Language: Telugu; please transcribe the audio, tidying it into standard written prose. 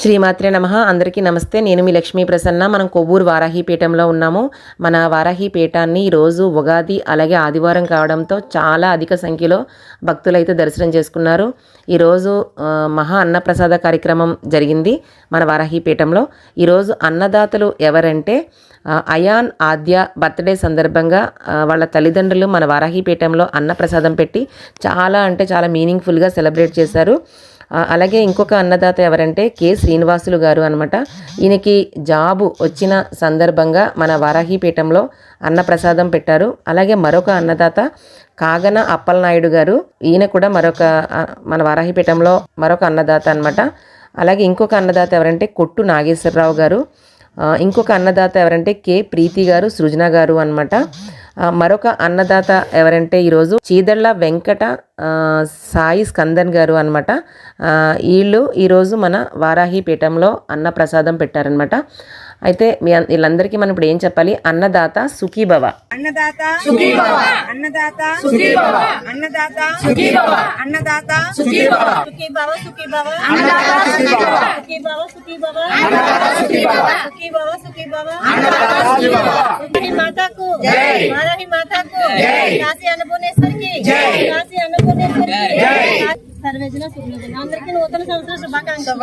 శ్రీమాత్రే నమః. అందరికీ నమస్తే. నేను మీ లక్ష్మీ ప్రసన్న. మనం కొవ్వూరు వారాహీపీఠంలో ఉన్నాము. మన వారాహీపీఠాన్ని ఈరోజు ఉగాది అలాగే ఆదివారం కావడంతో చాలా అధిక సంఖ్యలో భక్తులైతే దర్శనం చేసుకున్నారు. ఈరోజు మహా అన్నప్రసాద కార్యక్రమం జరిగింది మన వారాహీపీఠంలో. ఈరోజు అన్నదాతలు ఎవరంటే అయాన్ ఆద్య బర్త్డే సందర్భంగా వాళ్ళ తల్లిదండ్రులు మన వారాహీపీఠంలో అన్నప్రసాదం పెట్టి చాలా అంటే చాలా మీనింగ్ఫుల్గా సెలబ్రేట్ చేశారు. అలాగే ఇంకొక అన్నదాత ఎవరంటే కె శ్రీనివాసులు గారు అనమాట. ఈయనకి జాబు వచ్చిన సందర్భంగా మన వారాహీపీఠంలో అన్నప్రసాదం పెట్టారు. అలాగే మరొక అన్నదాత కాగన అప్పలనాయుడు గారు, ఈయన కూడా మన వారాహీపీఠంలో మరొక అన్నదాత అనమాట. అలాగే ఇంకొక అన్నదాత ఎవరంటే కొట్టు నాగేశ్వరరావు గారు, ఇంకొక అన్నదాత ఎవరంటే కె ప్రీతి గారు, సృజన గారు అనమాట. మరొక అన్నదాత ఎవరంటే ఈరోజు చీదళ్ళ వెంకట సాయి స్కందన్ గారు అనమాట. వీళ్ళు ఈరోజు మన వారాహీపీఠంలో అన్నప్రసాదం పెట్టారనమాట. అయితే వీళ్ళందరికీ మనం ఇప్పుడు ఏం చెప్పాలి? అన్నదాత సుఖీభవ, అన్నదాత సుఖీభవ, అన్నదాత సుఖీభవ, అన్నదాత సుఖీభవ, అన్నదాత సుఖీభవ, సుఖీభవ సుఖీభవ, అన్నదాత సుఖీభవ, సుఖీభవ సుఖీభవ, అన్నదాత సుఖీభవ, సుఖీభవ సుఖీభవ, అన్నదాత సుఖీభవ. వారాహి మాతాకు జై, వారాహి మాతాకు జై, కాశీ అన్నపూర్ణేశ్వరికి జై, కాశీ అన్నపూర్ణేశ్వరికి జై. సర్వేజన సుఖీభవ. అందరికీ నూతన సంవత్సర శుభాకాంక్షలు.